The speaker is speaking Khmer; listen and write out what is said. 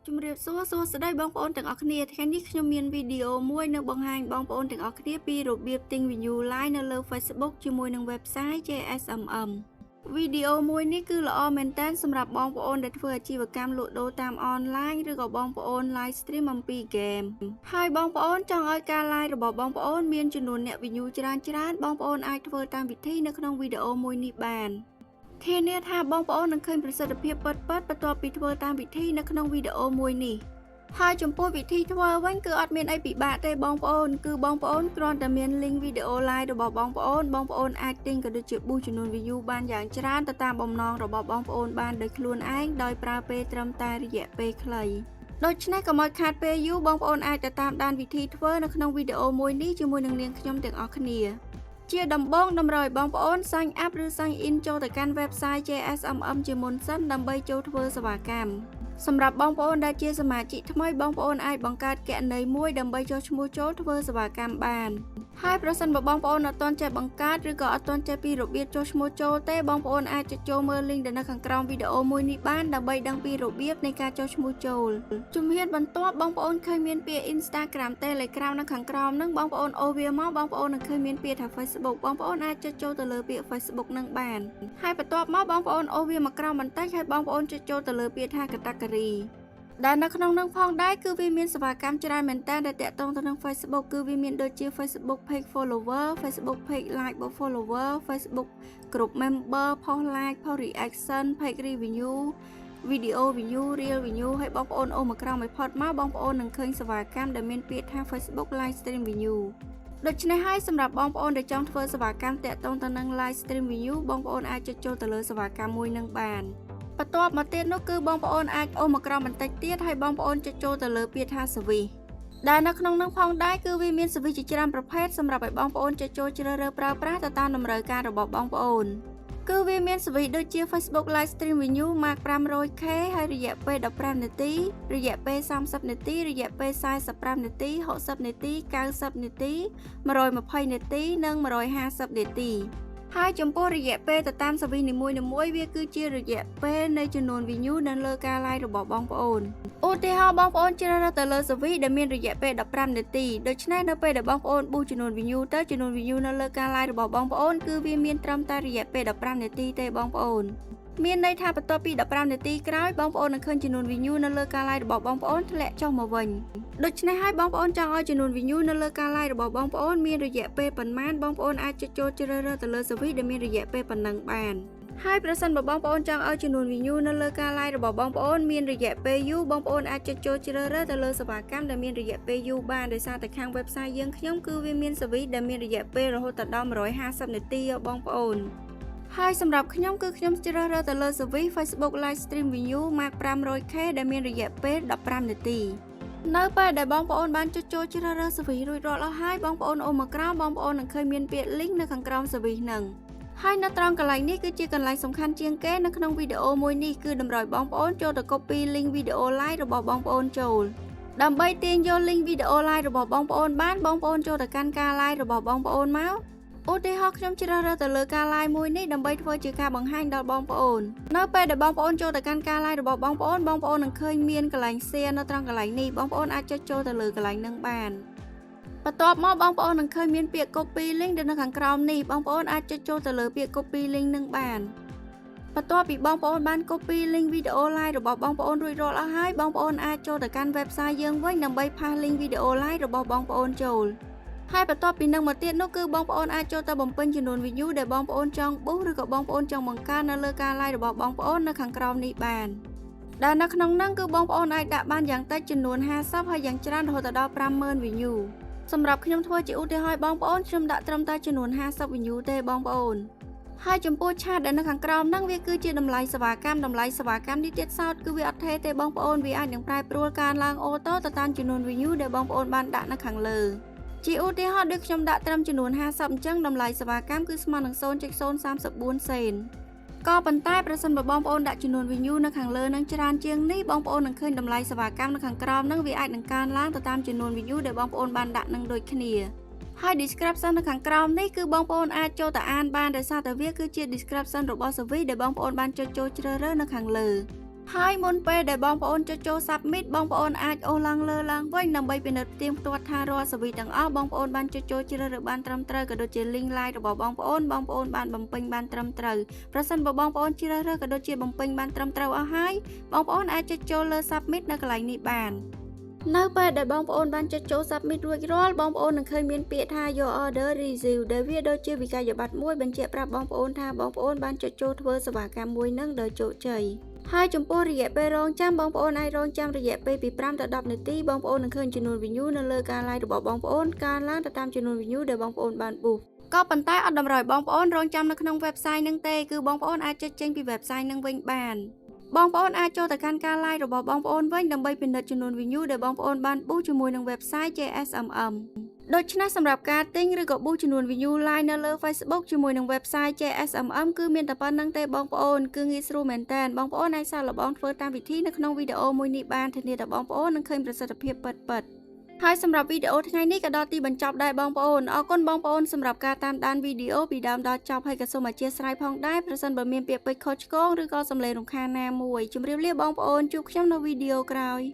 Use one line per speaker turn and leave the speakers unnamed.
ជំរាបសួរស្ដីបងប្អូនទាំងអស់គ្នាថ្ងៃនេះខ្ញុំមានវីដេអូមួយនឹងបង្ហាញបងប្អូនទាំងអស់គ្នាពីរបៀបទិញ view live នៅលើ Facebook ជាមួយនឹង website JSMM វីដេអូមួយនេះគឺល្អមែនតើសម្រាប់បងប្អូនដែលធ្វើអាជីវកម្មលក់ដូរតាមអនឡាញឬក៏បងប្អូន live stream អំពី game ហើយបងប្អូនចង់ឲ្យការ live របស់បងប្អូនមានចំនួនអ្នក view ច្រើនបងប្អូនអាចធ្វើតាមវិធីនៅក្នុងវីដេអូមួយនេះបានធានាថាបងប្អូននឹងឃើញប្រសិទ្ធភាពពិតៗបន្ទាប់ពីធ្វើតាមវិធីនៅក្នុងវីដេអូមួយនេះហើយចំពោះវិធីធ្វើវិញគឺអត់មានអីពិបាកទេបងប្អូនគឺបងប្អូនគ្រាន់តែមាន link វីដេអូ live របស់បងប្អូនអាចទិញក៏ដូចជា boost ចំនួន view បានយ៉ាងច្រើនទៅតាមបំណងរបស់បងប្អូនបានដោយខ្លួនឯងដោយប្រើពេលត្រឹមតែរយៈពេលខ្លីដូច្នេះកុំឲ្យខាតពេលយូរបងប្អូនអាចទៅតាមដានវិធីធ្វើនៅក្នុងវីដេអូមួយនេះជាមួយនឹងនាងខ្ញុំទាំងអស់គ្នាជាដំបូងតម្រូវឲ្យបងប្អូន sign up ឬ sign in ចូលទៅកាន់ website JSMM ជាមុនសិនដើម្បីចូលធ្វើសេវាកម្មសម្រាប់បងប្អូនដែលជាសមាជិកថ្មីបងប្អូនអាចបង្កើតគណនីមួយដើម្បីចុះឈ្មោះចូលធ្វើសេវាកម្មបានហើយប្រសិនបើបងប្អូនអត់ទាន់ចេះបង្កើតឬក៏អត់ទាន់ចេះពីរបៀបចុះឈ្មោះចូលទេបងប្អូនអាចចូលមើល link ដែលនៅខាងក្រោមវីដេអូមួយនេះបានដើម្បីដឹងពីរបៀបនៃការចុះឈ្មោះចូលជំហានបន្ទាប់បងប្អូនឃើញមានពាក្យ Instagram Telegram នៅខាងក្រោមហ្នឹងបងប្អូនអូសវាមកបងប្អូននឹងឃើញមានពាក្យថា Facebook បងប្អូនអាចចុចចូលទៅលើពាក្យ Facebook នឹងបានហើយបន្ទាប់មកបងប្អូនអូសវាមកក្រោមបន្តិចហើយបងប្អូនចុចចូលទៅលើពាក្យថា categoryដែលនៅក្នុងនឹងផងដែរគឺវាមានសេវាកម្មច្រើនមែនតើដែលតាក់ទងទៅនឹង Facebook គឺវាមានដូចជា Facebook page follower Facebook page like របស់ follower Facebook group member post like post reaction page review video view real view ហើយបងប្អូនអូមកក្រោមឲ្យផុតមកបងប្អូននឹងឃើញសេវាកម្មដែលមានពាក្យថា Facebook live stream view ដូច្នេះហើយសម្រាប់បងប្អូនដែលចង់ធ្វើសេវាកម្មតាក់ទងទៅនឹង live stream view បងប្អូនអាចចុចចូលទៅលើសេវាកម្មមួយនឹងបានបន្ទាប់មកទៀតនោះគឺបងប្អូនអាចអូសមកក្រោមបន្តិចទៀតហើយបងប្អូនចុចចូលទៅលើពាក្យថា service ដែលនៅក្នុងនឹងផងដែរគឺវាមាន service ជាច្រើនប្រភេទសម្រាប់ឲ្យបងប្អូនចុចចូលជ្រើសរើសប្រើប្រាស់ទៅតាមតម្រូវការរបស់បងប្អូនគឺវាមាន service ដូចជា Facebook live stream view mark 500k ហើយរយៈពេល15នាទីរយៈពេល30នាទីរយៈពេល45នាទី60នាទី90នាទី120នាទីនិង150នាទីហើយចំពោះរយៈពេលទៅតាមសវិសនីមួយៗវាគឺជារយៈពេលនៃចំនួន view នៅលើការ live របស់បងប្អូនឧទាហរណ៍បងប្អូនជ្រើសរើសទៅលើសវិសដែលមានរយៈពេល15នាទីដូច្នេះនៅពេលដែលបងប្អូន boost ចំនួន view ទៅចំនួន view នៅលើការ live របស់បងប្អូនគឺវាមានត្រឹមតែរយៈពេល15នាទីទេបងប្អូនមានន័យថាបន្ទាប់ពី15នាទីក្រោយបងប្អូននឹងឃើញចំនួន view នៅលើការ live របស់បងប្អូនធ្លាក់ចុះមកវិញដូច្នេះហើយបងប្អូនចង់ឲ្យចំនួន view នៅលើការ live របស់បងប្អូនមានរយៈពេលប៉ុន្មានបងប្អូនអាចចុចចូលជ្រើសរើសទៅលើសវិសដែលមានរយៈពេលប៉ុណ្ណឹងបានហើយប្រសិនបើបងប្អូនចង់ឲ្យចំនួន view នៅលើការ live របស់បងប្អូនមានរយៈពេលយូរបងប្អូនអាចចុចចូលជ្រើសរើសទៅលើសេវាកម្មដែលមានរយៈពេលយូរបានដោយសារតែខាង website យើងខ្ញុំគឺវាមានសវិសដែលមានរយៈពេលរហូតដល់150នាទីបងប្អូនហើយសម្រាប់ខ្ញុំគឺខ្ញុំជ្រើសរើសទៅលើ service Facebook live stream view mark 500k ដែលមានរយៈពេល15នាទីនៅពេលដែលបងប្អូនបានចុចចូលជ្រើសរើស service រួចរាល់អស់ហើយបងប្អូនអូសមកក្រោមបងប្អូននឹងឃើញមានពាក្យ link នៅខាងក្រោម service ហ្នឹងហើយនៅត្រង់កន្លែងនេះគឺជាកន្លែងសំខាន់ជាងគេនៅក្នុងវីដេអូមួយនេះគឺតម្រូវបងប្អូនចូលទៅ copy link វីដេអូ live របស់បងប្អូនចូលដើម្បីទាញយក link វីដេអូ live របស់បងប្អូនបានបងប្អូនចូលទៅកាន់ការ live របស់បងប្អូនមកឧទាហរណ៍ខ្ញុំជ្រើសរើសទៅលើការ live មួយនេះដើម្បីធ្វើជាការបង្ហាញដល់បងប្អូននៅពេលដែលបងប្អូនចូលទៅកាន់ការ live របស់បងប្អូននឹងឃើញមានកន្លែង share នៅត្រង់កន្លែងនេះបងប្អូនអាចចុចចូលទៅលើកន្លែងហ្នឹងបានបន្ទាប់មកបងប្អូននឹងឃើញមានពាក្យ copy link ដែលនៅខាងក្រោមនេះបងប្អូនអាចចុចចូលទៅលើពាក្យ copy link ហ្នឹងបានបន្ទាប់ពីបងប្អូនបាន copy link វីដេអូ live របស់បងប្អូនរួចរាល់អស់ហើយបងប្អូនអាចចូលទៅកាន់ website យើងវិញដើម្បីផាស link វីដេអូ live របស់បងប្អូនចូលហើយបន្ទាប់ពីនឹងមកទៀតនោះគឺបងប្អូនអាចចូលទៅបំពេញចំនួន view ដែលបងប្អូនចង់ boost ឬក៏បងប្អូនចង់បង្កើននៅលើការ live របស់បងប្អូននៅខាងក្រោមនេះបានដែលនៅក្នុងនោះគឺបងប្អូនអាចដាក់បានយ៉ាងតិចចំនួន50ហើយយ៉ាងច្រើនរហូតដល់ 50000 view សម្រាប់ខ្ញុំធ្វើជាឧទាហរណ៍បងប្អូនខ្ញុំដាក់ត្រឹមតែចំនួន50 view ទេបងប្អូនហើយចំពោះឆាតដែលនៅខាងក្រោមហ្នឹងវាគឺជាតម្លៃសេវាកម្មនេះទៀតសោតគឺវាអត់ថេរទេបងប្អូនវាអាចនឹងប្រែប្រួលការឡើងអូតូទៅតាមចំនួន view ដែលបងប្អូនបានដាក់នៅខាងលើជាឧទាហរណ៍ដូចខ្ញុំដាក់ត្រឹមចំនួន50អញ្ចឹងតម្លៃសេវាកម្មគឺស្មើនឹង 0.034 សេនក៏ប៉ុន្តែប្រសិនបើបងប្អូនដាក់ចំនួន view នៅខាងលើនឹងច្រើនជាងនេះបងប្អូននឹងឃើញតម្លៃសេវាកម្មនៅខាងក្រោមនឹងវាអាចនឹងកើនឡើងទៅតាមចំនួន view ដែលបងប្អូនបានដាក់នឹងដូចគ្នាហើយ description នៅខាងក្រោមនេះគឺបងប្អូនអាចចូលទៅអានបានដោយសារតែវាគឺជា description របស់ service ដែលបងប្អូនបានចុចចូលជ្រើសរើសនៅខាងលើ ហើយមុនពេលដែលបងប្អូនចុចចូល Submit បងប្អូនអាចអូសឡើងលើឡើងវិញដើម្បីពិនិត្យផ្ទៀងផ្ទាត់ថារាល់សវីទាំងអស់បងប្អូនបានចុចចូលជ្រើសរើសបានត្រឹមត្រូវក៏ដូចជា link like របស់បងប្អូនបានបំពេញបានត្រឹមត្រូវប្រសិនបើបងប្អូនជ្រើសរើសក៏ដូចជាបំពេញបានត្រឹមត្រូវអស់ហើយបងប្អូនអាចចុចចូលលើ Submit នៅកន្លែងនេះបាននៅពេលដែលបងប្អូនបានចុចចូល Submit រួចរាល់បងប្អូននឹងឃើញមានពាក្យថា Your Order Received ដែលវាដូចជាវិក្កយបត្រមួយបញ្ជាក់ប្រាប់បងប្អូនថាបងប្អូនបានចុចចូលធ្វើសេវាកម្មមួយនឹងដោយជោគជ័យហើយចំពោះរយៈពេលរងចាំបងប្អូនអាចរងចាំរយៈពេលពី5ទៅ10នាទីបងប្អូននឹងឃើញចំនួន view នៅលើការ like របស់បងប្អូនកើនឡើងទៅតាមចំនួន view ដែលបងប្អូនបាន boost ក៏ប៉ុន្តែអត់តម្រូវបងប្អូនរងចាំនៅក្នុង website នឹងទេគឺបងប្អូនអាចចេញពី website នឹងវិញបានបងប្អូនអាចចូលទៅកាន់ការ like របស់បងប្អូនវិញដើម្បីពិនិត្យចំនួន view ដែលបងប្អូនបាន boost ជាមួយនឹង website JSMM ដូច្នេះសម្រាប់ការទិញឬក៏ boost ចំនួន view like នៅលើ Facebook ជាមួយនឹង website JSMM គឺមានតែប៉ុណ្្នឹងទេបងប្អូនគឺងាយស្រួលមែនតើបងប្អូនអាចសាកល្បងធ្វើតាមវិធីនៅក្នុងវីដេអូមួយនេះបានធានាថាបងប្អូននឹងឃើញប្រសិទ្ធភាពពិតៗហើយសម្រាប់វីដេអូថ្ងៃនេះក៏ដល់ទីបញ្ចប់ដែរបងប្អូនអរគុណបងប្អូនសម្រាប់ការតាមដានវីដេអូពីដើមដល់ចប់ហើយក៏សូមអធិស្ឋានផងដែរប្រសិនបើមានពាក្យពេចន៍ខុសឆ្គងឬក៏សំឡេងរំខានណាមួយជម្រាបលាបងប្អូនជួបខ្ញុំនៅវីដេអូក្រោយ